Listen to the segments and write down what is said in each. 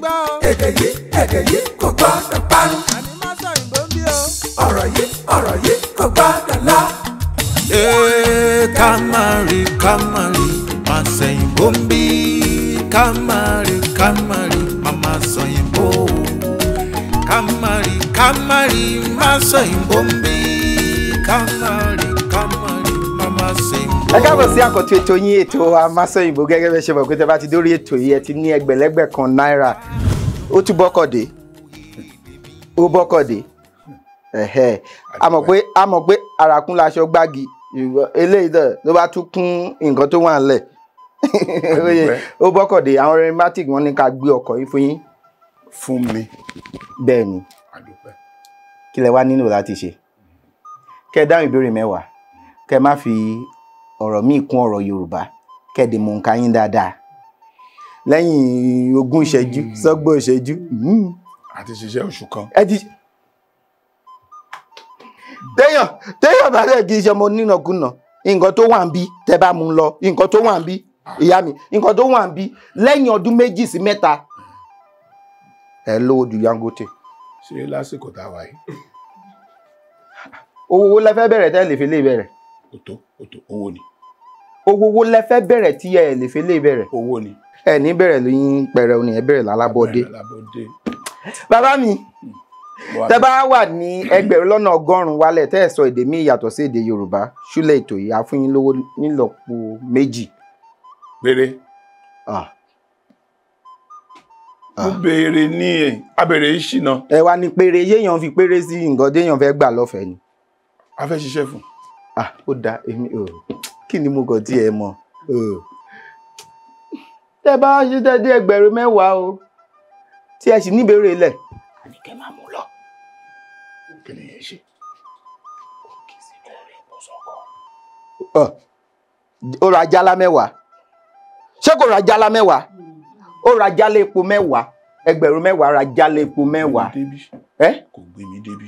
gbọ́ o. èdè yìí kò gbọ́dọ̀ parun. àní má sọ ìbò ń bí o. ọ̀rọ̀ yìí kò gbọ́dọ̀ lọ. Kamari, má sẹ́yìn bó ń bí. Kamari, mama sẹ́yìn bó. Kamari, má sẹ́yìn bó ń bí. Kamari, mama sẹ́yìn bó. Ẹ káàbọ̀ sí àkọ́tún ètò yín ètò Amáṣọ́yìnbó gẹ́gẹ́ bẹ́ẹ̀ ṣe mọ̀ pé tẹ́ bá ti dórí ètò yìí ẹ ti ní ẹgbẹ̀lẹ́gbẹ̀ kan náírà ó tún bọ́kọ̀dé a mọ̀ pé àràkún laṣọ gbági eléyìí náà ló bá tún kún nǹkan tó wà ńlẹ̀ ó bọ́kọ̀dé àwọn rheumatic wọn ní ká gbé ọkọ̀ yìí fún yín. Fún mi. Bẹ́ẹ̀ ni kí lẹ wá nílò láti ṣe kẹ́ ẹ dáhùn ìbéèrè 10 kẹ́ ẹ má fi ọ̀rọ̀ míì kún ọ̀rọ̀ Yorùbá kẹ́ẹ̀dẹ̀ mọ̀ nǹkan yín dáadáa lẹ́yìn 20 ìṣẹ́jú 30 ìṣẹ́jú. Àti ṣiṣẹ́ oṣù kan. téèyàn bá rẹ̀ kí iṣẹ́ ọmọ nínàkúnà nǹkan tó wà ń bí tẹ́ bá mú lọ nǹkan tó wà ń bí ìyá mi nǹkan tó wà ń bí lẹ́yìn ọdún 2 sí 3 ẹ lówó ju Dangote. Ṣé lásìkò tá a wà yìí. owó lẹ fẹ́ bẹ̀rẹ̀ tẹ́ lè fi lè bẹ̀rẹ̀. Òtó owó ni. owó lẹ fẹ́ bẹ̀rẹ̀ tí ẹ lè fi lè bẹ̀rẹ̀. Owó ni. ẹ ní bẹ̀rẹ̀ lóyún pẹ̀rẹ̀ òní ẹ bẹ̀rẹ̀ lálábọ́dé. Bàbá mi tẹ́ bá wà ní 1,100 wálẹ̀ tẹ́ ẹ sọ èdè míì yàtọ̀ sí èdè Yorùbá ṣúlẹ̀ ètò yìí á fún yín lówó nílọ́po 2. Péré. Mo béèrè ní abẹ̀rẹ̀ ìṣìnà. Ẹ wá ní péré yéèyàn fi péré sí nǹkan déèyàn fẹ́ gbà lọ́fẹ̀ẹ́ ni. A fẹ́ ṣiṣẹ́ fún. Ó dáa èmi kí ni mo kàn tí ẹ mọ̀. Tẹ́ bá ṣe tẹ́ dé 10,000 o tí ẹ sì níbèrè lẹ̀. Àní kẹ́ máa mú lọ. Kí ni yẹn ṣe? Ó ra jálá 10. Ṣé kò ra jálá 10? Ó ra jálá epo 10. 10,000 ra jálá epo 10. Kò gbé mi débi.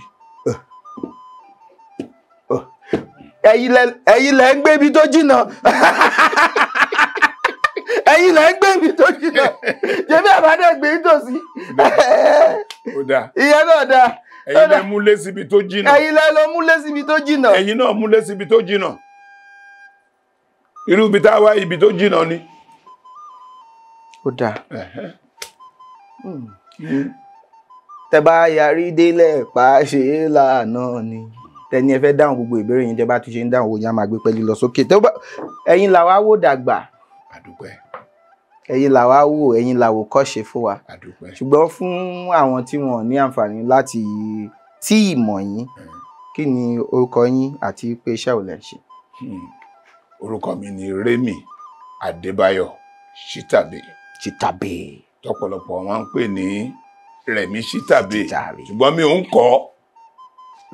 Ẹ̀yin lẹ ń gbé ibi tó jìnnà. Ẹ̀yin lẹ ń gbé ibi tó jìnnà. Jẹ́bí àbádẹ́ gbé ìtòsí. Ó dáa. Ìyẹn náà dáa. Ẹ̀yin lẹ múlé síbi tó jìnnà. Ẹ̀yin lẹ lọ múlé síbi tó jìnnà. Ẹ̀yin náà múlé síbi tó jìnnà. Irú ibi tá a wá ibi tó jìnnà ni. Ó dáa. Tẹ́ bá yarí délẹ̀ pa ṣe é lànà ni. Tẹ́ni ẹ fẹ́ dáhùn gbogbo ìbéèrè yín tẹ́ bá tún ṣe ń dáhùn owó yín á máa gbé pẹ́lú lọ sókè. Ẹ̀yin làwa wò dàgbà. Àdúpẹ́. Ẹ̀yin làwa wò ẹ̀yin làwò kọ́ṣe fún wa. Àdúpẹ́. Ṣùgbọ́n fún àwọn tí wọn ní àǹfààní láti tí ìmọ̀ yín kí ni orúkọ yín àti pé iṣẹ́ ò lẹ́ ṣe. Orúkọ mi ni Remi Adébáyọ̀ Shitabe. Shitabe. Tọ́pọ̀lọpọ̀ wọn ń pè ní Remi Shitabe. Ṣùgbọ́n mi ò ń kọ́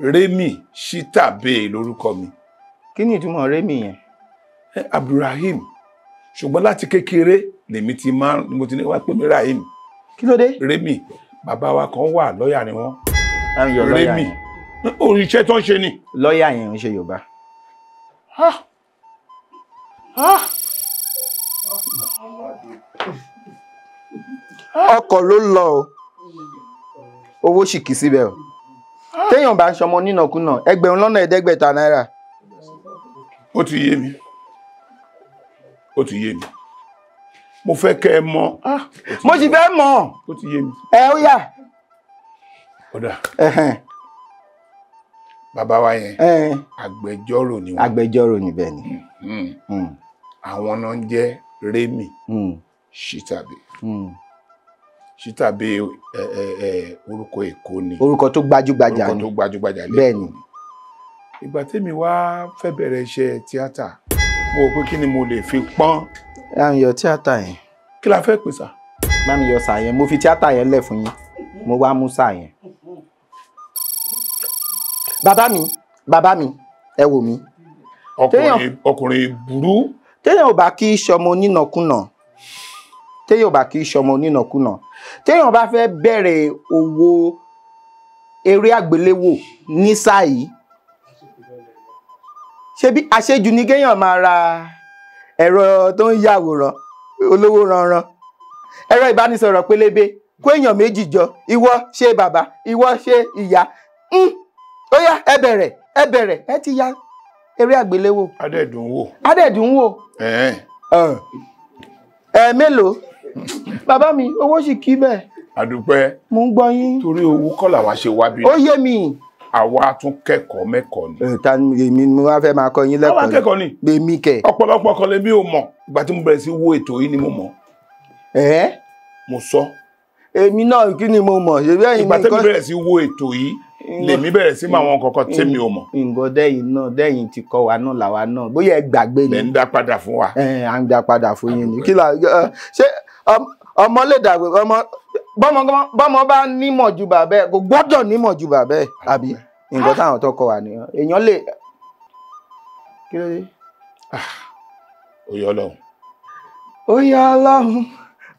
Remi Shitabe lórúkọ mi. Kí ni ìtumọ̀ Remi yẹn? Abdulrahim. Ṣùgbọ́n láti kékeré lèmi ti mo ti ní wá pè mí Rahim. Kí ló dé? Remi bàbá wa kan wà lọ́ọ̀yà ni wọ́n. Remi oríṣẹ́ tó ń ṣe ni. Lọ́ọ̀yà yẹn ń ṣe Yorùbá. Ọkọ̀ ló lọ o owó sì kì í síbẹ̀ o téèyàn bá ń ṣọmọ nínàkúnà 1,500 náírà. Ó ti yé mi. Mo fẹ́ kẹ́ ẹ mọ̀. Mo sì fẹ́ mọ̀. Ó ti yé mi. Ó yá. Ọ̀dà. Bàbá wa yẹn agbẹjọ́rò ni wọ́n. Agbẹjọ́rò ni bẹ́ẹ̀ ni. Àwọn náà ń jẹ́ Remi Shitabe. Shitabe orúkọ Èkó ni. Orúkọ tó gbajúgbajà ni. Orúkọ tó gbajúgbajà lẹ́kọ̀ọ́. Bẹ́ẹ̀ ni. Ìgbà tẹ́mi wá fẹ́ bẹ̀rẹ̀ iṣẹ́ tíátà mo rò pé kí ni mo lè fi pọ́n. Bá mi yọ tíátà yẹn. Kí la fẹ́ pè sà? Bá mi yọ sà yẹn mo fi tíátà yẹn lẹ̀ fún yín mo wá mú sà yẹn. Bàbá mi ẹ wò mí. Ọkùnrin burú. Téèyàn ò bá kí ṣọmọ onínàkúnà téèyàn bá fẹ́ bẹ̀rẹ̀ owó eré àgbéléwò ní sáà yìí ṣebí àṣejù ní kéèyàn máa ra ẹ̀rọ tó ń yàwòrán olówó ranran ẹ̀rọ ìbánisọ̀rọ̀ pélébé kó èèyàn méjì jọ ìwọ ṣe bàbá ìwọ ṣe ìyá ó yá ẹ bẹ̀rẹ̀ ẹ ti ya eré àgbéléwò. adẹ́dùn wò. Mélòó bàbá mi owó sì kí bẹ́ẹ̀. àdúpẹ́. mo ń gbọ́ yín. torí owó kọ́ làwa ṣe wá bí. ó yé mi. àwa tún kẹ́kọ̀ọ́ mẹ́kọ̀ọ́ ni. ta ni èmi mo wá fẹ́ máa kọ́ yín lẹ́kọ̀ọ́. àwa kẹ́kọ̀ọ́ ni. èmi kẹ̀. ọ̀pọ̀lọpọ̀ kan lèmi ò mọ̀ ìgbà tí mo bẹ̀rẹ̀ sí wo ètò yìí ni mo mọ̀. mo sọ. èmi náà kí ni mo mọ̀. ìgbà tí mo bẹ̀rẹ̀ sí wo ètò yìí lèmi bẹ̀rẹ̀ sí máa wọn kọ̀ọ̀kan tẹ́mi ò mọ̀. nǹkan dẹ́yìn ti kọ́ wa náà làwa náà bóyá ẹ gbàgbé ni. lẹ́ ń dá padà fún wa. à ń dá padà fún yín ni. kí la ṣé ọmọ lè dàgbé bọ́mọ bá nímọ̀ ju bàbá ẹ̀ kò gbọ́dọ̀ nímọ̀ ju bàbá ẹ̀ àbí nǹkan táwọn tó kọ wà nìyẹn èèyàn lè. kí ló dé. ó yọ Ọlọ́run. ó yọ Ọlọ́run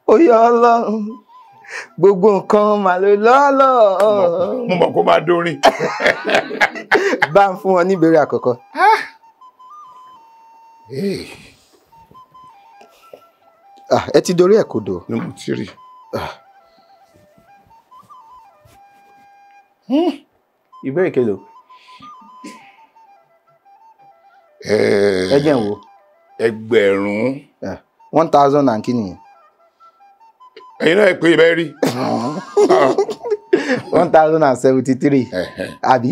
ó yọ Ọlọ́run gbogbo nǹkan mà ló lọ́lọ́. mo mọ̀ kó máa dórin. bá ń fún wọn ní ìbéèrè àkọ́kọ́. ẹ ti dorí ẹ̀ kodò. ni mo ti rí. ìbéèrè kelo. ẹ jẹ́ n wò. ẹgbẹ̀rún. 1000 and kí nìyẹn. ẹ̀yin náà pé ibẹ̀ rí. 1073 àbí.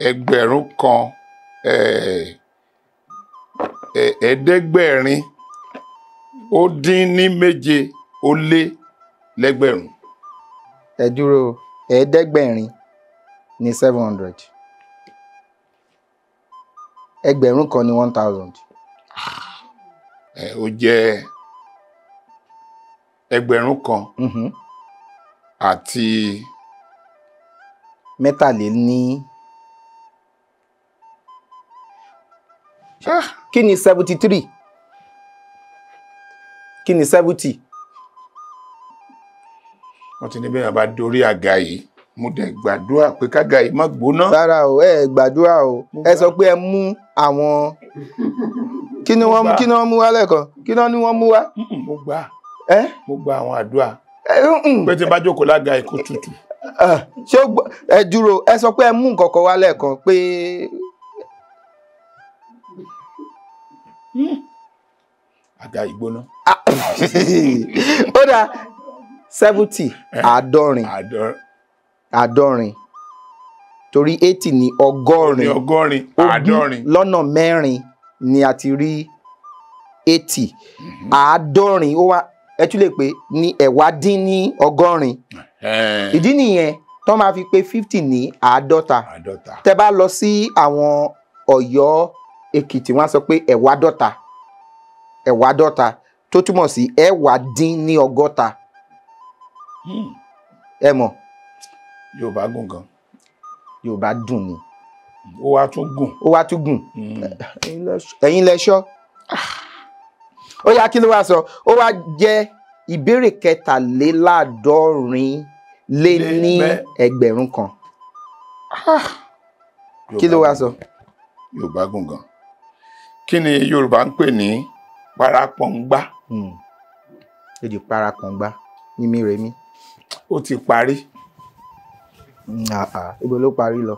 ẹgbẹ̀rún kan ẹ̀ẹ́dẹ́gbẹ̀rin ó dín ní méje ó lé lẹ́gbẹ̀rún. ẹ dúró ẹ̀ẹ́dẹ́gbẹ̀rin ní 700 ẹgbẹ̀rún kan ní 1000. ó jẹ́ ẹgbẹ̀rún kan àti mẹ́tàléní. kí ni 73? kí ni 70? wọ́n ti ní bẹ́ẹ̀ bá dorí àga yìí mo dẹ̀ gbàdúrà pé kága yìí má gbóná. rárá o ẹ gbàdúrà o ẹ sọ pé ẹ mú àwọn kí ni wọ́n mú wá lẹ́ẹ̀kan kí ni wọ́n mú wá. mo gbà àwọn àdúrà pé tí n bá jókòó lága ikú tutù. ṣé ẹ dúró ẹ sọ pé ẹ mú nǹkan kan wá lẹ́ẹ̀kan pé. àga ìgbóná. ó dáa 70 àádọ́rin torí 80 ní ọgọ́rin àádọ́rin lọ́nà mẹ́rin ni a ti rí 80 àádọ́rin ó wá ẹ tún lè pè ní ẹ̀wá dín ní ọgọ́rin ìdí nìyẹn tó máa fi pé 50 ní àádọ́ta tẹ́ bá lọ sí àwọn Ọ̀yọ́ Èkìtì wọ́n á sọ pé ẹ̀wádọ́ta tó túmọ̀ sí ẹ̀wá dín ní ọgọ́ta ẹ mọ̀. Yorùbá gùn gan. Yorùbá dùn ni. ó wá tún gùn. ẹ̀yin lẹ ṣọ́. ó yá kí ló wá sọ ó wá jẹ́ ìbéèrè 73 lé ní ẹgbẹ̀rún kan. kí ló wá sọ. Yorùbá gùn gan. kí ni Yorùbá ń pè ní parapọ̀ngbá. èdè parapọ̀ngbá mímí rèmí. ó ti parí. ibo ló parí lọ.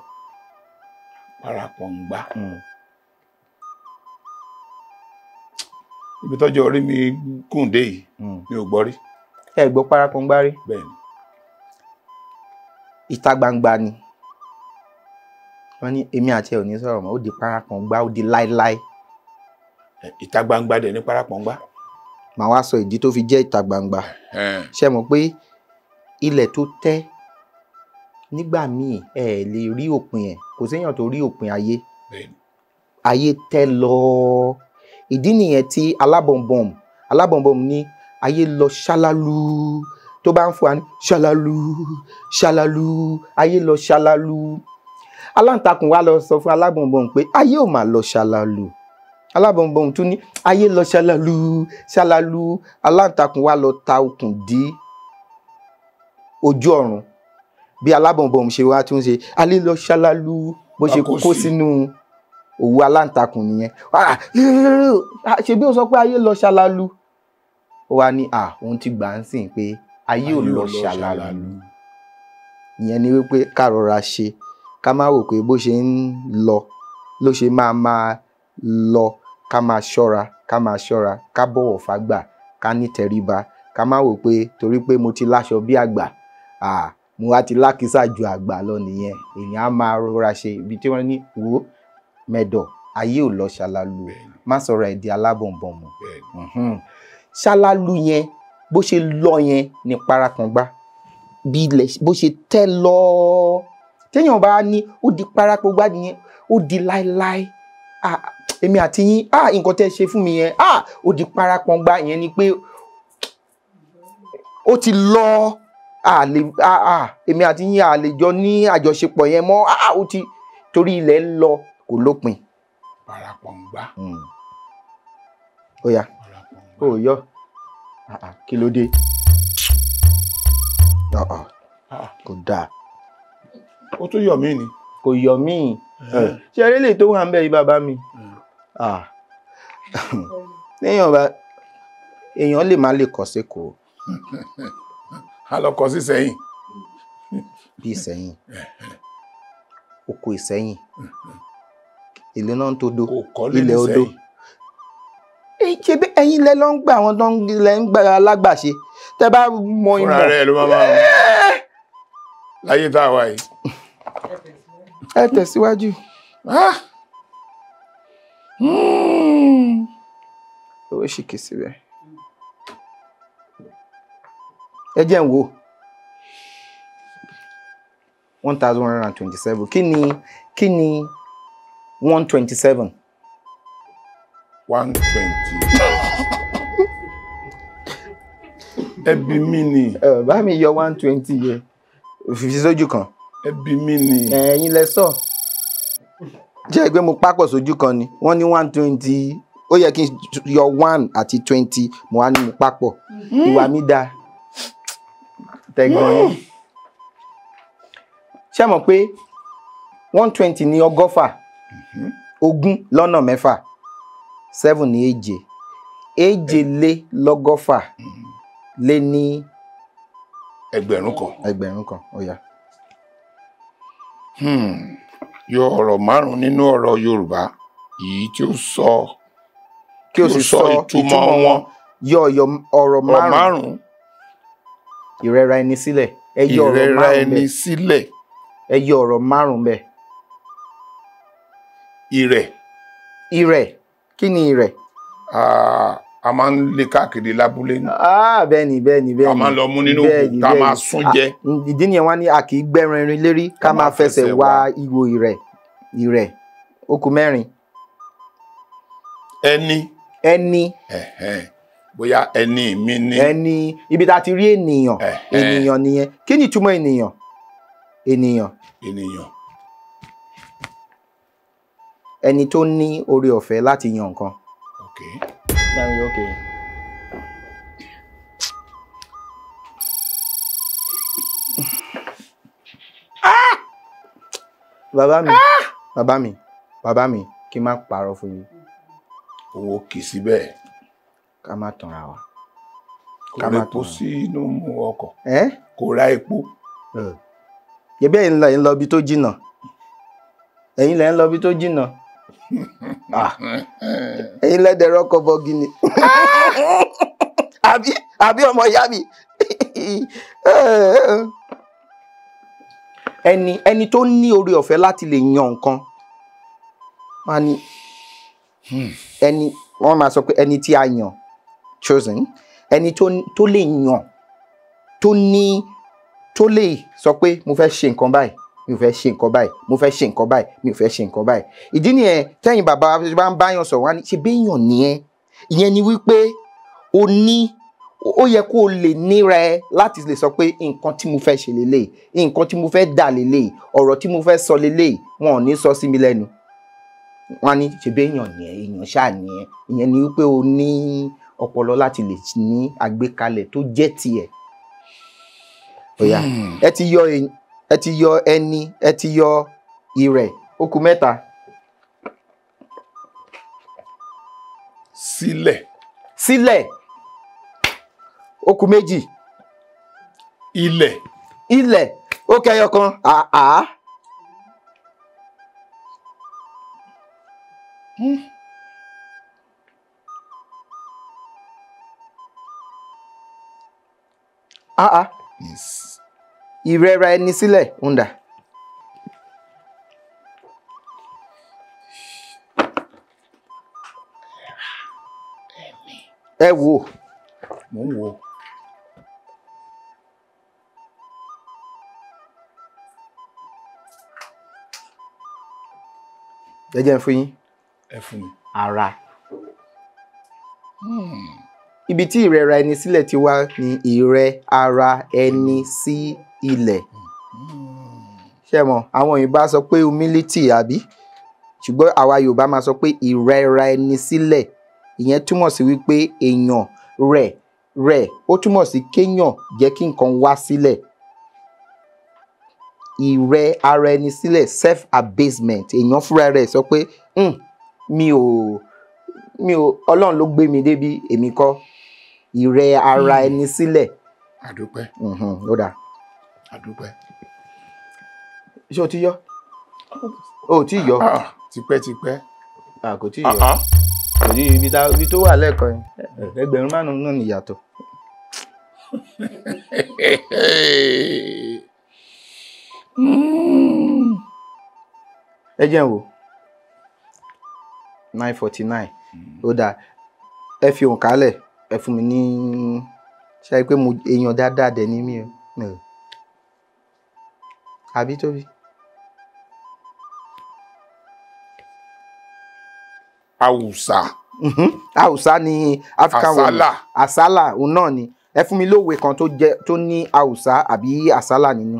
parapọ̀ngbá. ibi tọ́jú orí mi gùn dé yìí mi ò gbọ́ rí. ẹ gbọ́ parapọ̀ngbá rí. bẹ́ẹ̀ni. ìta gbangba ni wọ́n ní èmi àti ẹ̀ ò ní sọ̀rọ̀ mọ́ ó di parapọ̀ngbá ó di láéláé. ìta gbangba dẹ̀ ní parapọ̀ngbá. màá wá sọ ìdí tó fi jẹ́ ìta gbangba. ṣé mọ̀ pé ilẹ̀ tó tẹ́ nígbà míì ẹ lè rí òpin ẹ̀ kò séèyàn tó rí òpin ayé. ayé tẹ́ lọ ìdí nìyẹn tí alábọ̀nbọ̀n ní ayé lọ ṣálálú tó bá ń fún wa ní ṣálálú ayé lọ ṣálálú aláǹtakùn wa lọ sọ fún alábọ̀nbọ̀n pé ayé ò máa lọ ṣálálú alábọ̀nbọ̀n tún ní ayé lọ ṣálálú aláǹtakùn wa lọ ta okùn dí ojú ọ̀run bí alábọ̀nbọ̀n ṣe wá tún ṣe ayé lọ ṣálálú bó ṣe kó sínú òwú aláǹtakùn nìyẹn ṣe bí ó sọ pé ayé lọ ṣálálú ó ó wá ní òun ti gbà ń sìn pé ayé ò lọ ṣàlàlù. Ìyẹn ni wípé ká rọra ṣe, ká má wò pé bó ṣe ń lọ ló ṣe máa lọ, ká máa ṣọ́ra, ká bọ̀wọ̀ fágbà, ká ní tẹríba, ká má wò pé torí pé mo ti láṣọ bí àgbà mo wá ti lákìsà ju àgbà lọ nìyẹn. Èèyàn á máa rọra ṣe ibi tí wọ́n ní wò mẹ́dọ̀ ayé ò lọ ṣàlàlù, má sọ̀rọ̀ ẹ̀ di alábọ̀nbọ̀n. Ṣàlàlù yẹn bó ṣe lọ yẹn ní parakàngbá, bí ilẹ̀ bó ṣe tẹ́ lọ, téèyàn bá ní ó di parakàngbá nìyẹn, ó di láéláé. Èmi àti yín nǹkan tẹ́ ṣe fún mi yẹn ó di parakàngbá yẹn ni pé ó ti lọ, èmi àti yín a lè jọ ní àjọṣepọ̀ yẹn mọ́, ó ti torí ilẹ̀ ń lọ kò lópin. Parakàngbá. Ó yá ó yọ kí ló dé? Kò dáa. Ó tún yọ̀ mí ni. Kò yọ̀ mí. Ṣé eré lè tó wà ń bẹ̀ yìí bàbá mi? Èèyàn lè má lè kọ́ sékòó. A lọ kọ sí Ìsẹ́yìn. Bí Ìsẹ́yìn, oko Ìsẹ́yìn, ilé náà ń tó do, ilẹ̀ odò. Ṣé bí ẹ̀yin lẹ lọ ń gbà àwọn tó ń gbà alágbàṣe tẹ́ bá mọ ìmọ̀. Fúnra rẹ̀ ló máa láyé tá a wà yìí. Ẹ tẹ̀síwájú. Owó ṣìkì síbẹ̀. Ẹ jẹ́ ń wò 1127. Kí ni 127? 120. Ẹbí mi ni. Bá mi yọ 120 yẹ. Fi sójú kan. Ẹbí mi ni. Ẹ̀yin lẹ sọ. Jẹ́ pé mo pápọ̀ sójú kan ni. Wọ́n ní 120. Ó yẹ kí n yọ 1 àti 20. Mo wá ní mo pápọ̀. Ìwà mi dáa. Tẹ̀gbọ́n yẹn. Ṣé mọ̀ pé 120 ní ọgọ́fà, 20 lọ́nà mẹ́fà, 7 ní èje, èje lé lọ́gọ́fà lé ní ẹgbẹ̀rún kan. Ẹgbẹ̀rún kan, ó yá. Yọ ọ̀rọ̀ 5 nínú ọ̀rọ̀ Yorùbá yìí tí ó sọ kí o sì sọ ìtumọ̀ wọn. Yọ ọ̀rọ̀ 5. Ìrẹra ẹni sílẹ̀. Ẹ yọ ọ̀rọ̀ 5 ìrẹra ẹni sílẹ̀. Ẹ yọ ọ̀rọ̀ 5 bẹ́ẹ̀. Ìrẹ̀. Ìrẹ̀. Kí ni ìrẹ̀? A máa ń lé káàkiri lábúlé ní. Bẹ́ẹ̀ni. A máa ń lọ mú nínú òkú ká máa sún jẹ. Ìdí nìyẹn wá ní a kì í gbẹ́ran erin lérí ká máa fẹsẹ̀ wá ìwo ìrẹ̀. Ìrẹ̀. Ó kù 4. Ẹni. Bóyá ẹni mi ni. Ẹni ibi tá a ti rí ènìyàn. Ènìyàn nìyẹn. Kí ni ìtumọ̀ ènìyàn? Ènìyàn. Ẹni tó ní oore ọ̀fẹ́ láti yan nǹkan. Bàbá mi, kí n má parọ́ fún yín. Owó kì í síbẹ̀. Ká má tanra wa. Kò ra epo sínú ọkọ̀. Kò ra epo. Yẹ̀bí ẹ̀yin lẹ ń lọ ibi tó jìnnà. Ẹ̀yin lẹ ń lọ ibi tó jìnnà. Ẹ̀yin lẹ dẹ̀rọ ọkọ̀ bọ̀gìnì. Àbí ọmọ ìyá mi. Ẹni tó ní oore ọ̀fẹ́ láti lè yan nǹkan. Wọ́n máa sọ pé ẹni tí a yàn, chosen, ẹni tó lè yàn, tó lè sọ pé mo fẹ́ ṣe nǹkan báyìí, mi ò fẹ́ ṣe nǹkan báyìí, mo fẹ́ ṣe nǹkan báyìí, mi ò fẹ́ ṣe nǹkan báyìí. Ìdí nìyẹn tẹ́yìn bàbá bá ń báyàn sọ̀rọ̀ wá ní ṣe béèyàn nìyẹn. Ìyẹn ni wípé ó yẹ kó o lè níra ẹ láti lè sọ pé nǹkan tí mo fẹ́ ṣe lélẹ̀, nǹkan tí mo fẹ́ dà lélẹ̀, ọ̀rọ̀ tí mo fẹ́ sọ lélẹ̀, wọn ò ní sọ sí mi lẹ́nu. Wọ́n ní ṣe béèyàn nìyẹn, èèyàn ṣáà nìyẹn. Ìyẹn ni wípé o ní ọpọlọ láti lè ní àgbékalẹ̀ tó jẹ́ tiẹ̀. Ó yá, ẹ ti yọ ẹni, ẹ ti yọ ìrẹ̀, ó kù 3. Sílẹ̀. ó kù méjì. ilẹ̀. ilẹ̀ ó kẹyọ kan. Yes. Ìrẹra ẹni sílẹ̀ ń dà. Ẹ wò. Mo ń wò. Ẹ jẹ́ n fún yín. Ẹ fún mi. Ara. Ibi tí ìrẹra ẹni sílẹ̀ ti wá ní ìrẹ ara ẹni sí ilẹ̀. Ṣé mọ̀ àwọn Yorùbá sọ pé humility àbí ṣùgbọ́n àwa Yorùbá máa sọ pé ìrẹra ẹni sílẹ̀ ìyẹn túmọ̀ sí wípé èèyàn rẹ̀ ó túmọ̀ sí kéèyàn jẹ́ kí nǹkan wá sílẹ̀. Ìrẹ ara ẹni sílẹ̀ self abasement èèyàn fúnra rẹ̀ sọ pé mi ò Ọlọ́run ló gbé mi débi èmi kọ́. Ìrẹ ara ẹni sílẹ̀. Àdúpẹ́. Ó dáa. Àdúpẹ́. Ṣé o ti yọ? O ti yọ. Tipẹ́tipẹ́. Kò tí yọ. Kò ní ibi tó wà lẹ́ẹ̀kan yẹn. Ẹgbẹ̀rún márùn-ún náà ni ìyàtọ̀. Ẹ jẹ́ n wò. 949. Ó dáa. Ẹ fi òǹkà lẹ̀. Ẹ fún mi ní ṣe pé mo èèyàn dáadáa dẹ̀ ní mí o. Àbí Tóbi? Àwùsá. Àwùsá ni African woman. Àsálà òun náà ni. Ẹ fún mi lówe kan tó ní àwùsá àbí àsálà nínú.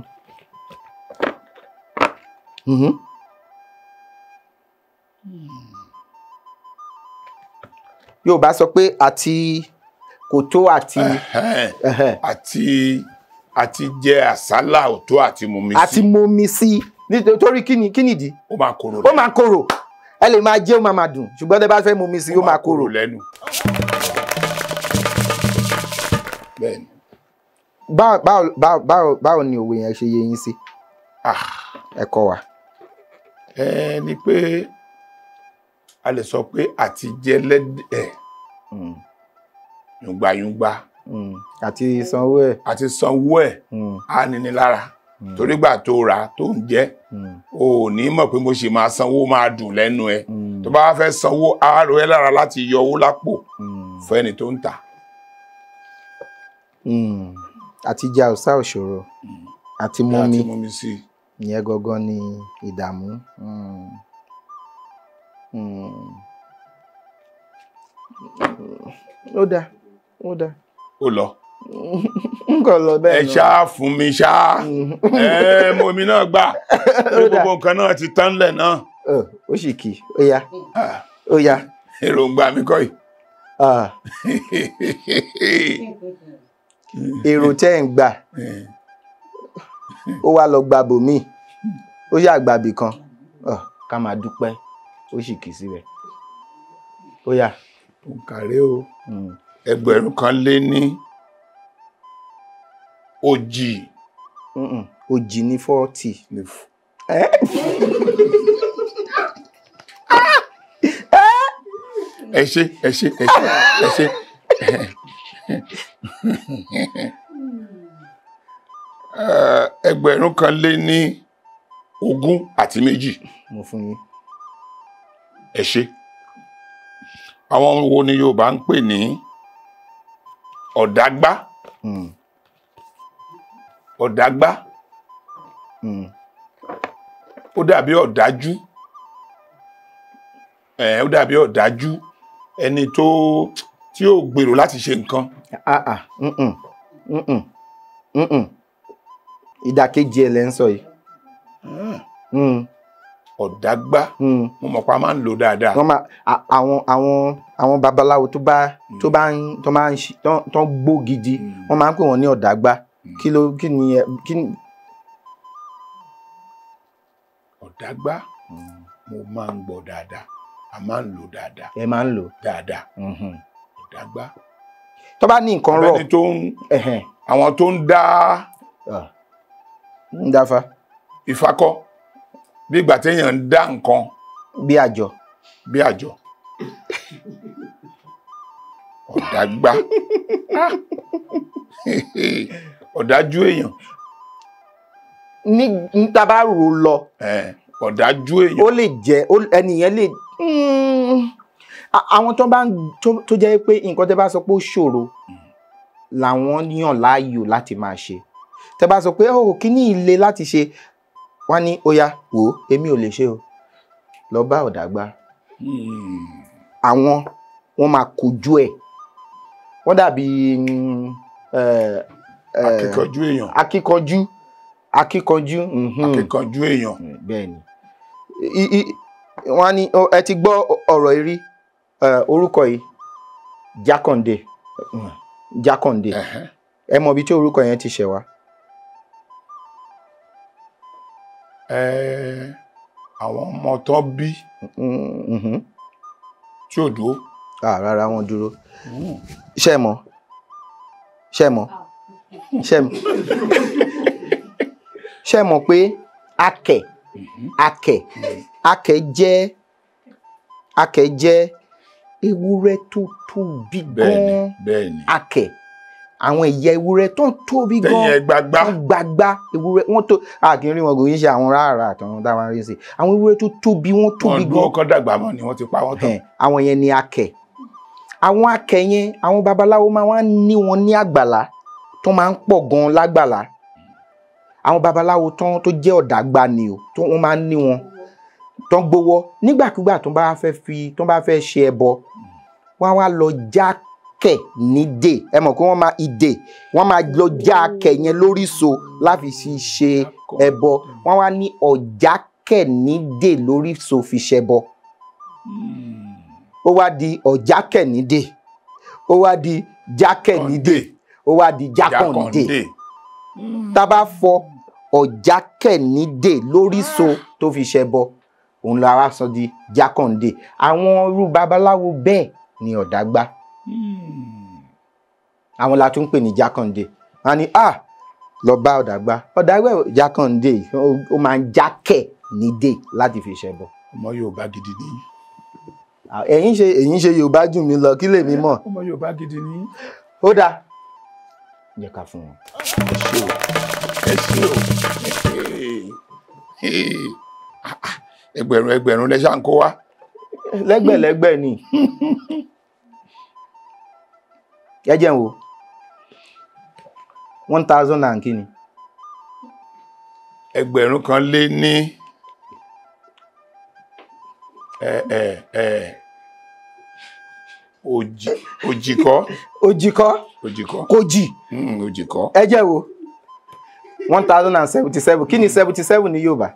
Yorùbá sọ pé àti kòtó àti jẹ àsálà òtó àti mumi sí. Àti mumi sí nítorí kí nìdí? Ó máa korò. Ó máa korò. Ẹ lè máa jẹ́ ó máa dùn ṣùgbọ́n tẹ́ bá fẹ́ mumi sí ó máa korò lẹ́nu. Bẹ́ẹ̀ni. Báwo ni òwe yẹn ṣe yé yín sí? Ẹ kọ́ wa. Ni pé a lè sọ pé àti jẹ lẹ́dẹ̀ yùngbàyùngbà àti sanwó ẹ̀. Àti sanwó ẹ̀ á níní lára torí gbà tó rà tó ń jẹ o ò ní mọ̀ pé mo ṣe máa sanwó máa dùn lẹ́nu ẹ̀ tó bá fẹ́ sanwó á rò ẹ́ lára láti yọ owó lápò fún ẹni tó ń tà. Àti jẹ àwùsá òṣòro àti mumi sí ìyẹn gangan ni ìdààmú. Ó dáa. Ó lọ. N kò lọ bẹ́ẹ̀ náà. Ẹ ṣáá fún mi ṣáá. Mo mi náà gbà. Gbogbo nǹkan náà ti tán lẹ̀ náà. Ó sì kì í. Ó yá. Èròǹgbà mi kọ́ yìí. Èrò tẹ́ ń gbà. Ó wá lọ gba bòmíì. Ó yá gbàbì kan. Ká máa dúpẹ́. Ó sì kì í síbẹ̀. Ó yá. Òǹkàrẹ́ o. Ẹgbẹ̀rún kan lé ní òjì. Òjì ní 40. Ẹ ṣé. Ẹgbẹ̀rún kan lé ní 20 àti 2. Mo fún yín. Ẹ ṣé. Àwọn wo ni Yorùbá ń pè ní ọ̀dágbá? Ọ̀dágbá. Ó dàbí ọ̀dájú. Ó dàbí ọ̀dájú ẹni tí ó gbèrò láti ṣe nǹkan. Ìdàkejì ẹ̀ lẹ́ ń sọ yìí. Ọ̀dágbá. Mo mọ̀ pa máa ń lò dáadáa. Àwọn babaláwo tó ń gbó gidi wọ́n máa ń pè wọ́n ní ọ̀dágbá. Kí ni ọ̀dágbá? Mo máa ń gbọ́ dáadáa. A máa ń lò dáadáa. Ẹ máa ń lò dáadáa. Ọ̀dágbá. tó bá ní nǹkan rọ̀ ẹni tó ń àwọn tó ń dá ń dáfa ìfakọ́ bí ìgbà téèyàn ń dá nǹkan bí àjọ ọ̀dágbá ọ̀dájú èèyàn ní tá bá rò lọ ọ̀dájú èèyàn ó lè jẹ́ ẹnìyẹn lè àwọn tó jẹ́ pé nǹkan tẹ́ bá sọ pé ó ṣòro làwọn yàn láàyò láti máa ṣe tẹ́ bá sọ pé ó kíní ilé láti ṣe wọ́n ní ó yá wò ó èmi ò lè ṣe o lọ bá ọ̀dàgbà àwọn wọ́n máa kojú ẹ̀ wọ́n dàbí akíkanjú èèyàn akíkanjú èèyàn bẹ́ẹ̀ ni wọ́n ní ẹ ti gbọ́ ọ̀rọ̀ ìrí orúkọ yìí Jákàndé ẹ mọ̀ bí tí orúkọ yẹn ti ṣẹ̀ wá. àwọn ọmọ tó bí tí ò dúró. Rárá wọn dúró. ṣé mọ̀ pé akẹ̀ jẹ́ ewúrẹ́ tó tóbi gan. bẹ́ẹ̀ni akẹ̀ àwọn ìyá ewúrẹ́ tó tóbi gan tẹ̀yìn gbagba ewúrẹ́ wọn tó àkínrí wọn kò ń ṣe àwọn rárá àtàwọn dáwọn rí sí àwọn ewúrẹ́ tó tóbi wọn tóbi gan. wọn dúró kọ́ dàgbà mọ́ ni wọ́n ti pa wọ́n tán. àwọn yẹn ni akẹ̀ àwọn akẹ̀ yẹn àwọn babaláwo máa wá ní wọn ní àgbàlá tó máa ń pọ̀ gan lágbàlá àwọn babaláwo tó jẹ́ ọ̀dàgbà ni o tó wọ́n máa ń ní wọn tó ń gbowó nígbàkúgbà tó bá fẹ́ ṣe ẹbọ wọ́n wá lọ jákẹ̀ nídè ẹ mọ̀ pé wọ́n máa lọ jákẹ̀ yẹn lóríṣo láti fi ṣe ẹbọ wọ́n wá ní ọ̀jákẹ̀ nídè lóríṣo fi ṣẹbọ ó wá di ọ̀jákẹ̀ nídè ó wá di jákẹ̀ nídè ó wá di Jákàndé tá bá fọ ọ̀jákẹ̀ nídè lóríṣo tó fi ṣẹbọ òun la wá sọ di Jákàndé àwọn irú babaláwo bẹ́ẹ̀ ni ọ̀dàgbà àwọn la tún pè ní Jákàndé wọn ni lọ bá ọ̀dàgbà Jákàndé ó máa ń jákẹ̀ nídè láti fi ṣẹbọ. ọmọ Yorùbá gidi ni. ẹ̀yin ṣe Yorùbá jù mí lọ kí lèmi mọ̀. ọmọ Yorùbá gidi ni. ó dáa jẹ́ ká fún wọn. ẹ ṣé o ẹgbẹ̀rún lẹ ṣáà ń kó wá. lẹ́gbẹ̀lẹ́gbẹ̀ ni ẹ jẹ́ n wò 1000 and kíni. ẹgbẹ̀rún kan lé ní òjìkọ́ ẹ jẹ́ wò 1077 kí ni 77 ní Yorùbá.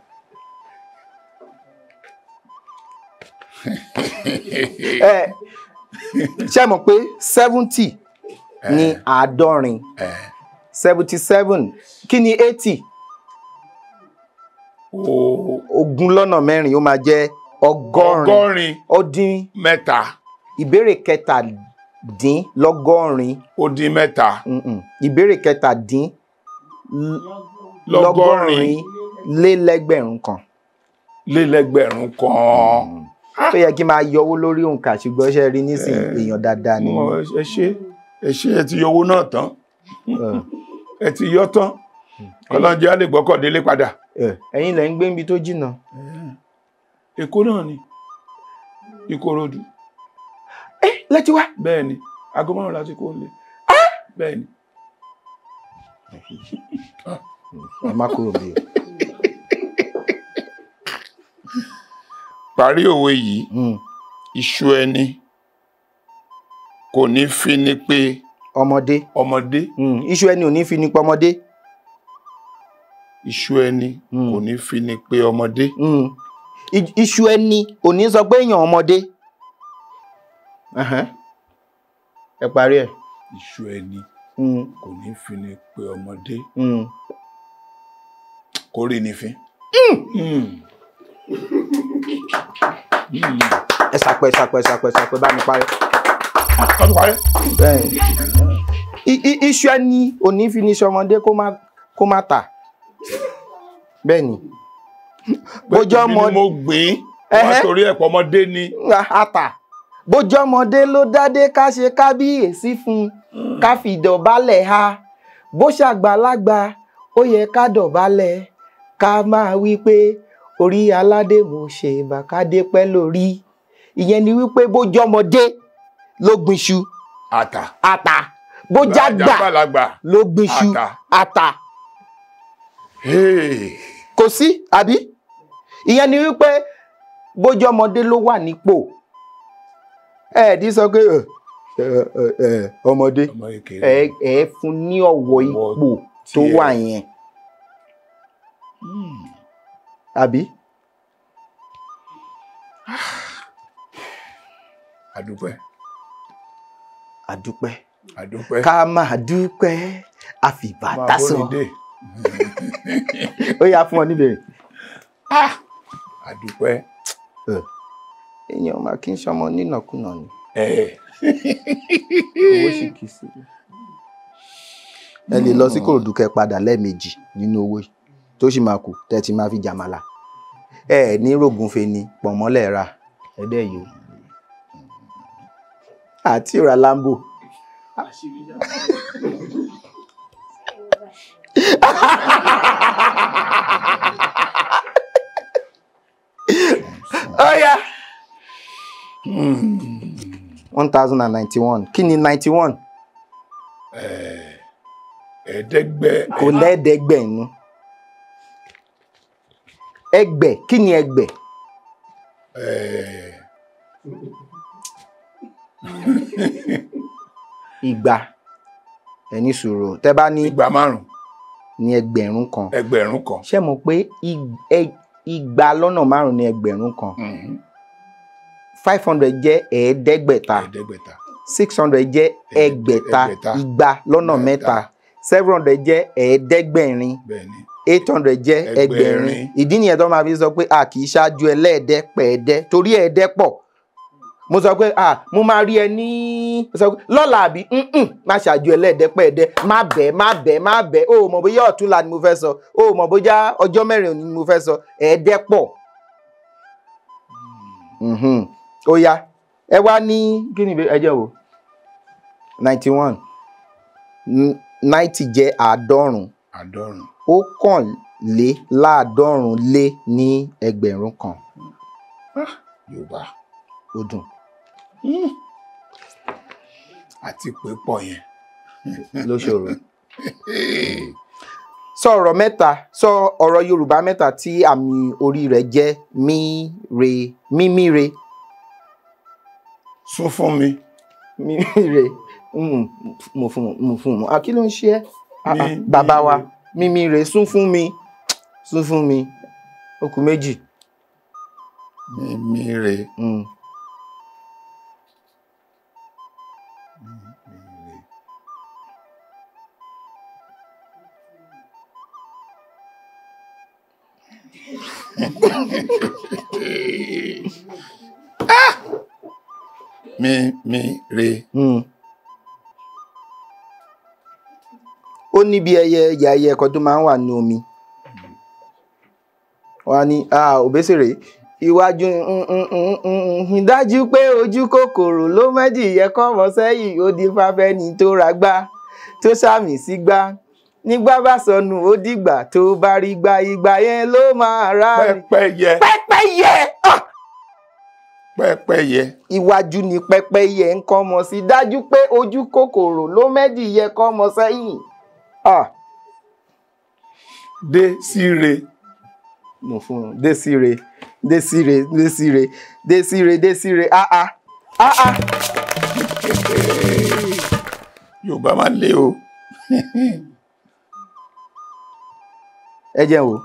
ṣé mọ̀ pé 70 ní àádọ́rin 77 kí ni 80 ogún lọ́nà mẹ́rin ó máa jẹ́ ọgọ́rin ó dín mẹ́ta. ìbéèrè kẹtàdínlọ́gọ́rin ó dín mẹ́ta. ìbéèrè kẹtàdínlọ́gọ́rin lélẹ́gbẹ̀rún kan. tó yẹ kí n máa yọwó lórí òǹkà ṣùgbọ́n ṣe rí nísìnyí èèyàn dáadáa ni. ẹ ṣe ẹ ti yọwó náà tán ẹ ti yọ tán kọlọ́njẹ́ á lè gbọ́kọ̀ délé padà. ẹ̀yin lẹ ń gbé níbi tó jìnnà. Èkó náà ni Ìkòròdú. lẹ́tí wá. bẹ́ẹ̀ ni aago 5 láti kó lè. bẹ́ẹ̀ ni. ẹ má kúrò bí o. parí òwe yìí iṣu ẹni kò ní fi ni pé ọmọdé. iṣu ẹni ò ní fi ni pé ọmọdé. iṣu ẹni kò ní fi ni pé ọmọdé. iṣu ẹni ò ní sọ pé èèyàn ọmọdé. ẹ parí ẹ. iṣu ẹni kò ní fi ni pé ọmọdé. kó rí ni fín. ẹ sàpẹ bá mi parí. tọ́jú parẹ́. Iṣu ẹni òní fi ní ṣọmọdé kó má tà. Bẹ́ẹ̀ ni. Bójú ọmọdé mo gbìn wọ́n torí ẹ̀pọ̀ ọmọdé ni. Ata. Bójú ọmọdé ló dádé ká ṣe kábíyèsí fún ká fi dọ̀bálẹ̀ ha. Bó ṣàgbàlagbà ó yẹ ká dọ̀bálẹ̀ ká máa wí pé orí aládé mo ṣe bàkádé pẹ́ lórí. Ìyẹn ni wípé bójú ọmọdé ló gbinṣu. Ata. Bójú àgbà ló gbinṣu. Ata. Kò sí àbí? Ìyẹn ni wípé bójú ọmọdé ló wà nípò. Ẹ̀ẹ́dì sọ pé ọmọdé fún ní ọ̀wọ̀ ipò tó wà yẹn. Àbí? Àdúpẹ́. Ká máa dúpẹ́ àfìbàtà sọ. Ó yá fún ọ níbèrè. Àdúpẹ́. Èèyàn máa kí n ṣọmọ nínàkúnà ni. Owó sì kì í sí. Ẹ lè lọ sí Kòròdú kẹ́ padà lẹ́ẹ̀mejì nínú owó tó sì máa kù tẹ́tí máa fi jàmàlà. Ní rògùnfe ni pọ̀nmọ́lẹ̀ ra ẹ̀dẹ́ yìí. Àti ìrà Lambo. Oh yeah. 1091. Kí ni 91? Ẹ̀ẹ́dẹ́gbẹ̀. Kò lẹ́ẹ̀dẹ́gbẹ̀ inú. Ẹgbẹ̀. Kí ni ẹgbẹ̀? Igba. Ẹni sùúrù. Tẹ́ bá ní igba márùn. Ní ẹgbẹ̀rún kan. Ẹgbẹ̀rún kan. Ṣé mọ̀ pé igba lọ́nà márùn ní ẹgbẹ̀rún kan? 500 jẹ́ ẹ̀ẹ́dẹ́gbẹ̀ta. 600 jẹ́ ẹgbẹ̀ta. Igba lọ́nà mẹ́ta. 700 jẹ́ ẹ̀ẹ́dẹ́gbẹ̀rin. 800 jẹ́ ẹgbẹ̀rin. Ìdí nìyẹn tó máa fi sọ pé a kì í ṣáájú ẹlẹ́ẹ̀dẹ́pẹ̀ẹ́dẹ́ torí ẹ̀ẹ́dẹ́ pọ̀. Mo sọ pé mo máa rí ẹ ní lọ́la àbí má ṣáájú ẹlẹ́ẹ̀dẹ́pẹ̀ẹ́dẹ́ má bẹ̀ o mọ̀ bóyá ọ̀túnla ni mo fẹ́ sọ o mọ̀ bóyá ọjọ́ mẹ́rin ni mo fẹ́ sọ ẹ̀ẹ́dẹ́ pọ̀. Ó yá ẹ wá ní kí ni ẹjọ́ wo 91 90 jẹ́ àádọ́rùn. Ọ̀kànléláàádọ́rùn lé ní ẹgbẹ̀rún kan. Yorùbá ó dùn. Àti pé pọ̀ yẹn ló ṣòro. Sọ ọ̀rọ̀ Yorùbá mẹ́ta tí àmì orí rẹ̀ jẹ́ mímíre. Sún fún mi. Mímíre. Mo fún un. Kí ló ń ṣe ẹ́? Bàbá wa mímíre sún fún mi. Ó kù méjì. Mímíre. Mímíre. Ó ní bí ẹyẹ kan tó máa ń wà ní omi. Wọ́n á ní Òbésèré iwájú dájú pé ojú kòkòrò ló méjì yẹ kọ́ mọ́ sẹ́yìn ó di fáfẹ́ni tó ra gbá tó sàmì sí gbá nígbà bá sọnù ó dìgbà tó bá rí gbá ìgbà yẹn ló máa rà. Pẹ́pẹ́yẹ. Iwájú ni pẹ́pẹ́yẹ ń kọ́ mọ́ sí dájú pé ojú kòkòrò ló méjì yẹ kọ́ mọ́ sẹ́yìn. Désiré. Mo fún un Désiré. Yorùbá máa lé o. Ẹ jẹ́ wò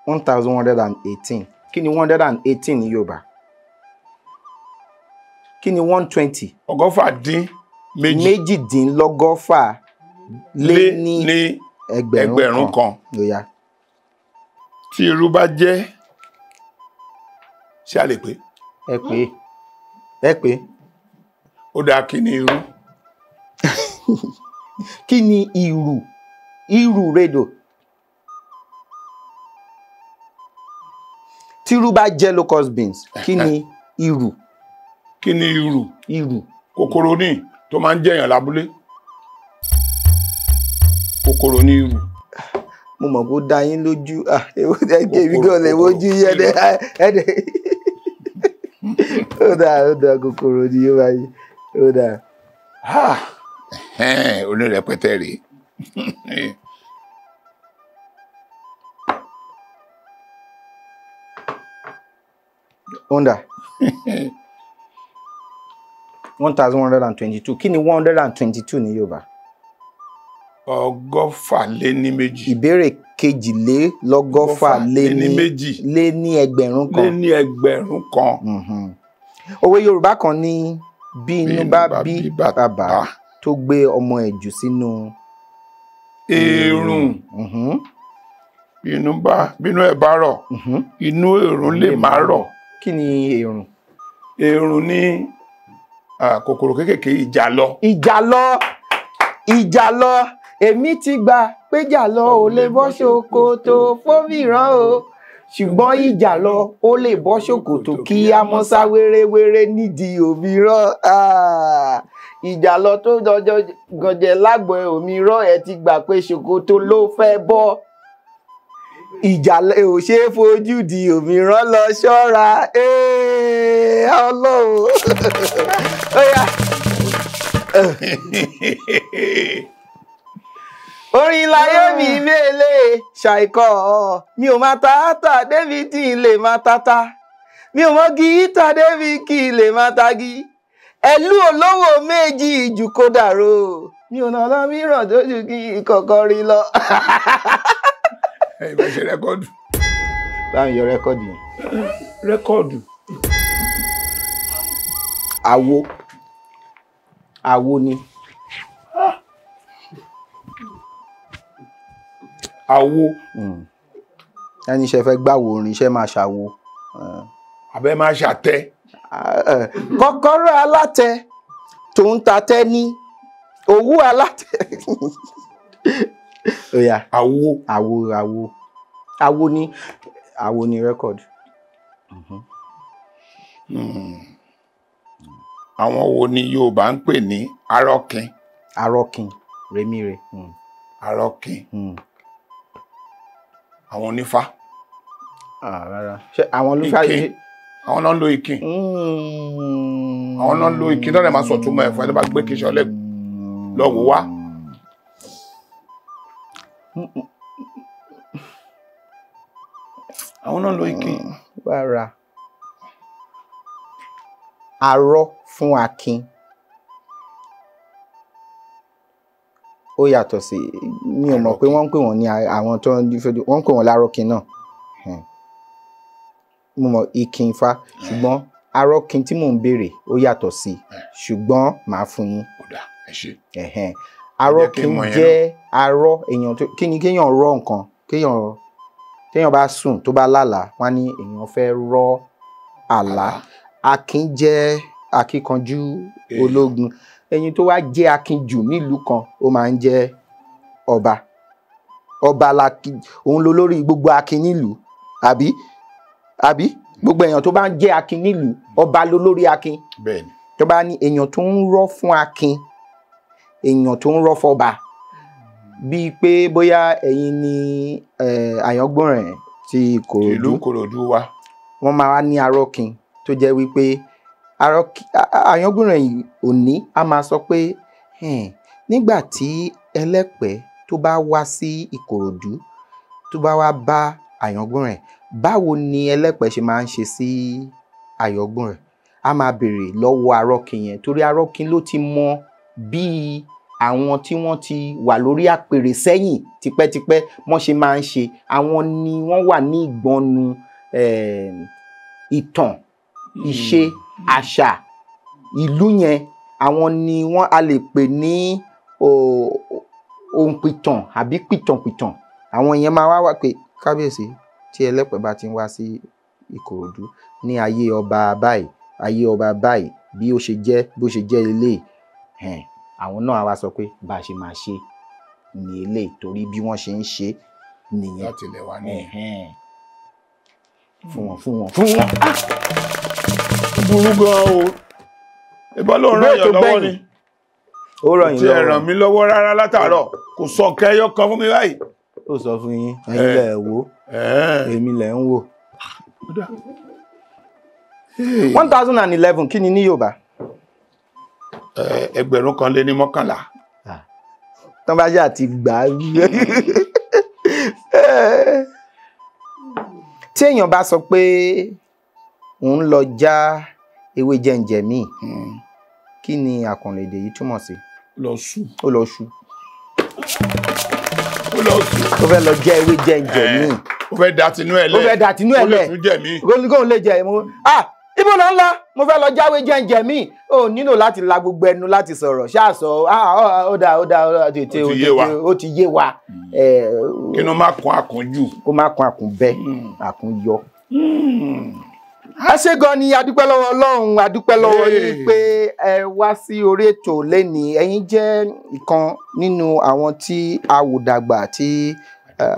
1118. Kí ni 118 ní Yorùbá? Kí ni 120? Ọgọ́fà dín méjì. Méjìdínlọ́gọ́fà lé ní ẹgbẹ̀rún kan. Lóyá. Tí irú bá jẹ́ ṣé a lè pé? ẹ pé ó dáa kí ni irú. kí ni irú rédò tírú bá jẹ́ locust beans kí ni irú. kí ni irú. irú kòkòrò ní tó máa ń jẹyàn lábúlé. kòkòrò ní irú. mo mọ̀ kó dá yín lójú èwo tẹ́ kébi gan lè wojú yẹn ẹ̀dẹ̀ ó dáa kòkòrò ní yóò báyìí ó dáa. onírẹpẹtẹ rèé. Onda 1122 kí ni 122 ní Yorùbá. ọgọ́fà lé ní méjì. ìbéèrè kejìlélọ́gọ́fà lé ní ẹgbẹ̀rún kan. lé ní ẹgbẹ̀rún kan. òwe Yorùbá kan ní bí inú bá bí bàbá tó gbé ọmọ ẹ̀ jù sínú èrùn. bínú ẹ̀ bá rọ̀ inú èrùn lè má rọ̀. kí ni èrùn. èrùn ní kòkòrò kékèké ìjàlọ èmi ti gbà pé jàlọ ò lè bọ́ ṣòkòtò fómìrán o ṣùgbọ́n ìjàlọ ó lè bọ́ ṣòkòtò kí á mọ́ sá wéréwéré nídìí òmíràn. ìjàlọ tó dọjọ́ gànjẹ lágbo òmíràn ẹ ti gbà pé ṣòkòtò ló fẹ́ bọ́. ìjàlọ ò ṣe é fojú di òmíràn lọ ṣọ́ra Ọlọ́run. orin láyé mi mélèé ṣàìkọ́ mi ò máa tààtà david lè máa tata mi ò mọ gíítà david kì í lè máa tagi ẹlú olówó méjì ìjù kó dàrú mi ò náà lọ mìíràn tó jù kí ìkọ̀kọ̀ rí lọ. ìbá ṣe rẹ́kọ́ọ̀dù. báyìí yọ rẹ́kọ́ọ̀dù yẹn. rẹ́kọ́ọ̀dù. àwo ni. àwo. ẹni iṣẹ́ fẹ́ gbàwò orin iṣẹ́ máa ṣàwo. àbẹ́ máa ṣàtẹ. kọ́kọ́rọ́ alátẹ tó ń tatẹ ní owó alátẹ. oya àwo ni record. àwọn wo ni Yorùbá ń pè ní arọ́kin. remire. arọ́kin. àwọn onífá. rárá ṣe àwọn olùfá yìí. àwọn náà ń lo ìkìn. àwọn náà ń lo ìkìn náà lè máa sọ túmọ̀ ẹ̀fọ́ ẹni bá gbé kí sọlẹ̀ lọ́wọ́ wá. àwọn náà ń lo ìkìn. rárá arọ fún akin ó yàtọ̀ sí mi ò mọ̀ pé wọ́n ń pè wọ́n ní àwọn tó ń wọ́n ń pè wọ́n lárọ́kin náà mo mọ̀ ìkìn Ifá ṣùgbọ́n arọ́kin tí mò ń béèrè ó yàtọ̀ sí ṣùgbọ́n màá fún yín. arọ́kin jẹ́ arọ́ èèyàn tó kí ni kéèyàn rọ́ nǹkan kéèyàn bá sùn tó bá lálàá wọ́n ní èèyàn fẹ́ rọ́ àlá. Akin jẹ́ akíkanjú ológun ẹni tó wá jẹ́ akinjù nílùú kan ó máa ń jẹ́ ọba lakin òun ló lórí gbogbo akin nílùú àbí gbogbo èèyàn tó bá ń jẹ́ akin nílùú ọba ló lórí akin. bẹ́ẹ̀ni. tó bá ní èèyàn tó ń rọ́ fún akin èèyàn tó ń rọ́ fọba bíi pé bóyá ẹ̀yin ni Àyàngbọ̀nrìn ti Ìkòròdú. ìlú Ìkòròdú wa. wọ́n máa wá ní arọ́kin tó jẹ́ wípé Àyàngbọ̀nrìn òní a máa sọ pé nígbà tí ẹlẹ́pẹ̀ tó bá wá sí Ìkòròdú tó bá wá bá Àyàngbọ̀nrìn báwo ni ẹlẹ́pẹ̀ ṣe máa ń ṣe sí Àyàngbọ̀nrìn a máa béèrè lọ́wọ́ arọ́kin yẹn torí arọ́kin ló ti mọ bí àwọn tí wọ́n ti wà lórí àpèrè sẹ́yìn tipẹ́tipẹ́ wọ́n ṣe máa ń ṣe àwọn ni wọ́n wà ní ìgbọnnu ìtàn ìṣe àṣà ìlú yẹn àwọn ni wọ́n a lè pè ní òǹpìtàn àbí pìtànpìtàn àwọn yẹn máa wá pé kábíyèsí tí ẹlẹ́pẹ̀ bá ti ń wá sí Ìkòròdú ní ayé ọba báyìí ayé ọba báyìí bí ó ṣe jẹ́ bó ṣe jẹ́ ilé àwọn náà wá sọ pé bá a ṣe máa ṣe ní ilé torí bí wọ́n ṣe ń ṣe nìyẹn láti lè wá nìyẹn. fún wọn. burú gan o ìbọn ló ràn yàn lọ́wọ́ ni ó ràn yín tí ẹ lọ́wọ́ ràn mí lọ́wọ́ rárá látàárọ̀ kò sọ kẹyọ kan fún mi báyìí. ó sọ fún yín ẹ̀yin lẹ wò èmi lẹ ń wò. 1011 kí ni ní Yorùbá? ẹgbẹ̀rún kan lé ní mọ́kànlá. tán bá yà ti gbà á tí èèyàn bá sọ pé òun lọ já ewé jẹ́ǹjẹ̀ míì kí ni àkànlò èdè yìí túmọ̀ sí? lọ sú. ó lọ sú. ó lọ sú. ó fẹ́ lọ já ewé jẹ́ǹjẹ̀ míì. ó fẹ́ dà tinú ẹ̀ lẹ̀. ó fẹ́ dà tinú ẹ̀ lẹ̀. ó lè tún jẹ̀ mí. gómìnà lè jẹ mo ibo ló ń lọ mo fẹ́ lọ jáwé jẹ́ǹjẹ̀ míì ó nílò láti la gbogbo ẹnu láti sọ̀rọ̀ ṣáàsọ ó dà tètè ó ti yé wa. kí ló má kún àkún jù. kó má kún àkún bẹ́ àkún yọ. a ṣe gan ni adúpẹ́ lọ́wọ́ Ọlọ́run adúpẹ́ lọ́wọ́ yín pé ẹ wá sí orí ètò lẹ́nìí ẹ̀yin jẹ́ ìkan nínú àwọn tí a wò dàgbà tí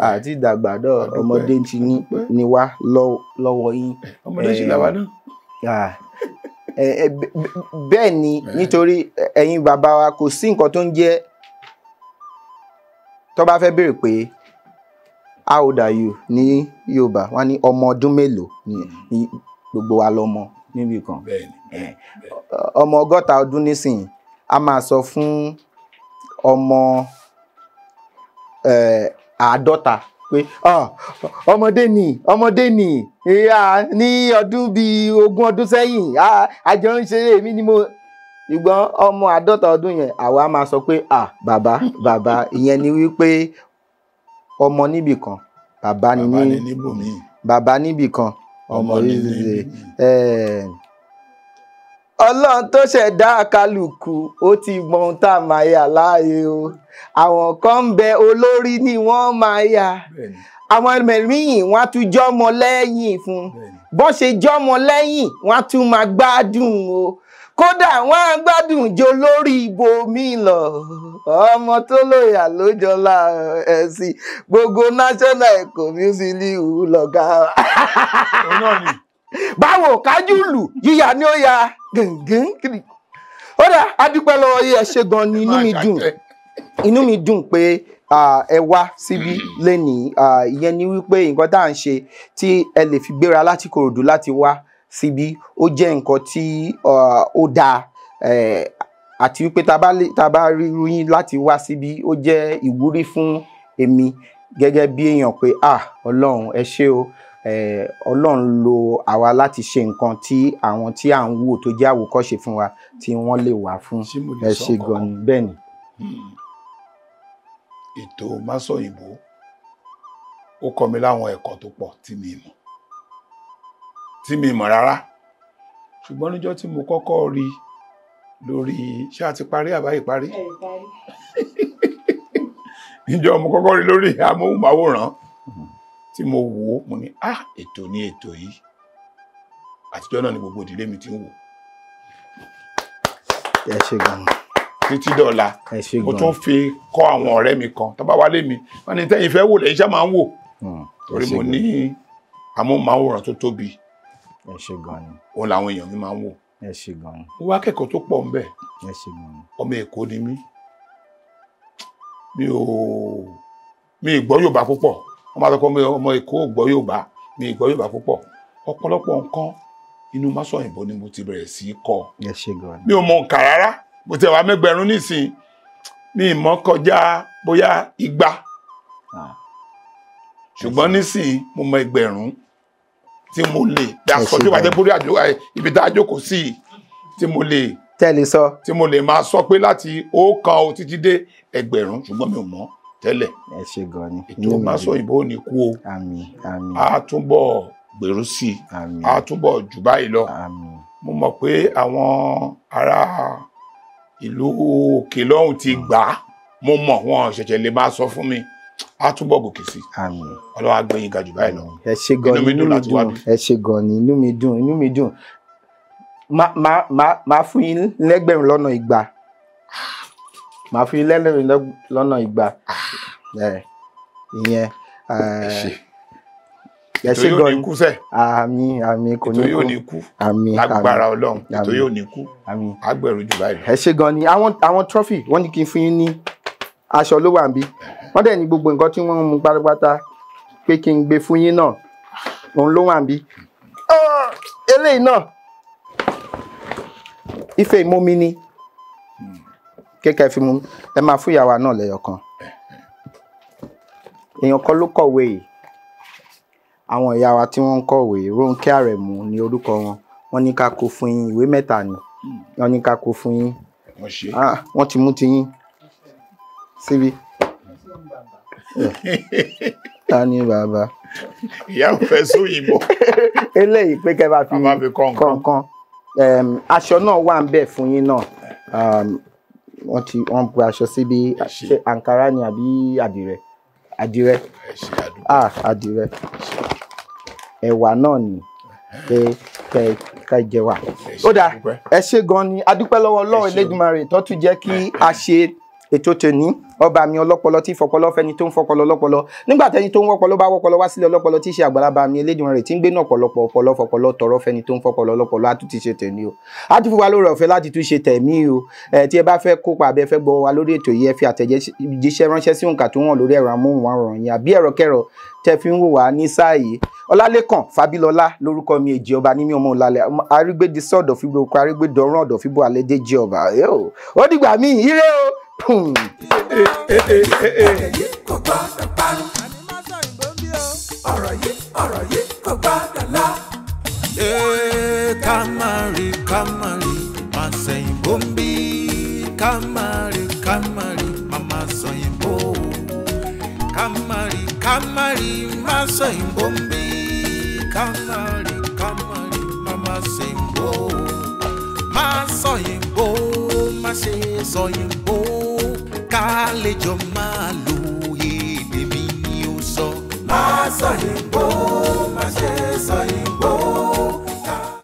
àti ìdàgbà náà ọmọdé ti ní wá lọ́wọ́ yín. ọmọdé ṣì làwa náà. bẹ́ẹ̀ ni nítorí ẹ̀yin bàbá wa kò sí nǹkan tó ń jẹ́ tó bá fẹ́ béèrè pé how old are you ní Yorùbá wọ́n ní ọmọ ọdún mélòó ní gbogbo wa lọ́mọ níbì kan ọmọ 60 ọdún nísìnyí a máa sọ fún ọmọ 50 pé ọmọdé ni ní ọdún bíi 20 ọdún sẹ́yìn àjọ ń ṣeré èmi ni mo ṣùgbọ́n ọmọ 50 ọdún yẹn àwa máa sọ pé bàbá ìyẹn ni wípé ọmọ níbì kan bàbá ni níbòmí bàbá níbì kan ọmọ líle Ọlọ́run tó ṣẹ̀dá kálukú ó ti mọ ohun tá a máa yà láàyè o àwọn kan ń bẹ olórí ni wọ́n máa yà àwọn mẹ̀míyìn wọ́n á tún jọ́mọ lẹ́yìn fún bọ́n ṣe jọ́mọ lẹ́yìn wọ́n á tún máa gbádùn o kódà wọ́n á gbádùn jọ lórí ibòmí lọ ọmọ tó lóyà lójọlá ẹ̀sìn gbogbo national eco music lọ́gà. báwo kájú lù yíya ni ó ya gàngán kiri ó dà adúpẹ́ lọ́wọ́ yìí ẹ ṣé gan ni inú mi dùn pé ẹ wá síbí lẹ́nìí ìyẹn ni wípé nǹkan tá à ń ṣe tí ẹ lè fi gbéra láti Ìkòròdú láti wá síbí ó jẹ́ nǹkan tí ó dáa àti wípé tá bá rí yín láti wá síbí ó jẹ́ ìwúrí fún èmi gẹ́gẹ́ bí èèyàn pé Ọlọ́run ẹ ṣé o Ọlọ́run lo àwa láti ṣe nǹkan tí àwọn tí à ń wò tó jẹ́ àwòkọ́ṣe fún wa tí wọ́n lè wà fún ẹ ṣé gan ni bẹ́ẹ̀ ni. ètò Masọ̀yìnbó ó kọ́ mi láwọn ẹ̀kọ́ tó pọ̀ tí mi mọ̀ rárá ṣùgbọ́n níjọ́ tí mo kọ́kọ́ rí lórí ṣé a ti parí àbá ìparí níjọ́ mo kọ́kọ́ rí lórí amóhùnmáwòrán tí mo wò ó mo ní ètò ní ètò yìí àtijọ́ náà ni gbogbo ìdílé mi ti ń wò. ẹ ṣé gan títí dọ̀la mo tún fi kọ́ àwọn ọ̀rẹ́ mi kan tó bá wálé mi wọ́n ní tẹ́yìn fẹ́ wò lẹ́yìn iṣẹ́ máa ń wò torí mo ní amóhùnmáwòrán tó tóbi ẹ ṣé gan ni òun làwọn èèyàn mi máa ń wò. ẹ ṣé gan ni mo wá kẹ́kọ̀ọ́ tó pọ̀ ńbẹ̀. ẹ ṣé gan ni ọmọ Èkó ni mí mi gbọ́ Yorùbá púpọ̀ wọ́n máa sọ pé ọmọ Èkó ò gbọ́ Yorùbá mi gbọ́ Yorùbá púpọ̀ ọ̀pọ̀lọpọ̀ nǹkan inú Masọ̀yìnbó ni mo ti bẹ̀rẹ̀ sí í kọ́. ẹ ṣé gan ni mi ò mọ nǹkan rárá mo ti wà mẹ́gbẹ̀rún nísìn mi ì mọ̀ kọjá bóyá 200 ṣùgbọ́n nísìn mo mọ 1000 tí mo lè dasọ tí wàá jẹ́ bórí ibi tá a jókòó sí tí mo lè tẹ́lẹ̀ sọ tí mo lè máa sọ pé láti 1 o títí dé 1000 ṣùgbọ́n mi ò mọ̀ tẹ́lẹ̀. ẹ ṣé gan ni ètò Masọ̀yìnbó ò ní kú o àmín àmín a túbọ̀ gbèrú sí i àmín a túbọ̀ jù báyìí lọ àmín mo mọ̀ pé àwọn ará ìlú òkè lọ́hùn ti gbà á mo mọ̀ wọn ṣẹ̀ṣẹ̀ lè máa sọ fún mi a túbọ̀ gòkè sí i àmín Ọlọ́run á gbé yín ga jù báyìí lọ. ẹ ṣé gan ni inú mi dùn láti wá bí. ẹ ṣé gan ni inú mi dùn máa fún yín lẹ́gbẹ̀rún lọ́nà igba. Máa fún yín lẹ́gbẹ̀rún lọ́nà igba. Ìyẹn ètò yóò ní kú sẹ́. Àmín kò ní kú. Ètò yóò ní kú. Àmín lágbára Ọlọ́run. Ètò yóò ní kú. Agbẹ̀rù jù báyìí. Ẹ ṣé gan ni àwọn trophy wọ́n ní kí n fún yín ní aṣọ ló wà níbí. Wọ́n dẹ̀ ní gbogbo nǹkan tí wọ́n mú pátápátá pé kí n gbé fún yín náà òun ló wà níbí. Eléyìí náà ife ìmumi ni kékeré fi mú ẹ máa fún ìyàwó náà lẹ́yọ̀kan. Èèyàn kan ló kọ̀wé yìí. Àwọn ìyá wa tí wọ́n ń kọ̀wé Rónkẹ́ Àrẹ̀mú ní orúkọ wọn. Wọ́n ní ká kó fún yín ìwé 3 ni. Wọ́n ní ká kó fún yín. Wọ́n ti mú ti yín síbí. Ta ni bàbá? Ìyá ò fẹ́ sóyìnbó. Eléyìí pé kẹ́ bá fi kọ̀ọ̀kan. Aṣọ náà wà ń bẹ̀ fún yín náà. Wọ́n bu aṣọ síbí. Ṣé Ankara ni àbí àdìrẹ? Àdìrẹ. Àdìrẹ. Ẹ̀wà náà ni ká jẹ wà. Ó dáa, ẹ ṣé gan ni. A dúpẹ́ lọ́wọ́ Ọlọ́run Elédùmarè tó tún jẹ́ kí a ṣe ètò tòní. Ọba mi ọlọ́pọlọ tí fọpọlọ fẹ́ni tó ń fọpọlọ lọ́pọlọ. Nígbà tẹ́ni tó ń wọ́pọlọ bá wọ́pọlọ wá sílẹ̀ ọlọ́pọlọ tí ṣe Àgbàlá mi Elédùmarè tí ń gbé náà ọ̀pọ̀lọpọ̀ fọpọlọ tọrọ fẹ́ni tó ń fọpọlọ lọ́pọlọ á tún ti ṣe tẹ̀mí o. Á tún fún wa lórí ọ̀fẹ́ láti tún ṣe tẹ̀mí o. Tí ẹ bá fẹ́ kópa abẹ́ fẹ́ gbọ́ wa lórí ètò yìí ẹ fi àtẹ̀jíṣẹ́ ránṣẹ́ sí òǹkà tó wọ̀n lórí ẹ̀rọ amóhùnmáwòrán yín àbí ẹ̀rọ kẹrọ tẹ́ fi ń wò wá ní sáà yìí. Ọlálékàn Fábílọ́lá lórúkọ mi Èjì Ọba ní mi ọmọ Ọlálẹ̀ arígbédi sọ́ọ̀dọ̀ fíbo oko arígbédi ọ̀run ọ̀dọ̀ fíbo àlédè Èjì Ọba. Ó dìgbà míì ire o. Ẹ̀dẹ̀ yìí kò gbọ́dọ̀ parun. Ọ̀rọ̀ yìí kò gbọ́dọ̀ lọ. Kamari, máa sẹ́yìn bóńbí. Kamari, mama sẹ́yìn bó. Kamari, máa sẹ́yìn bóńbí. Kamari, mama sẹ́yìn bó. Máa sẹ́yìn bó, má ṣe sẹ́yìn bó. Ká lè jọ máa lò.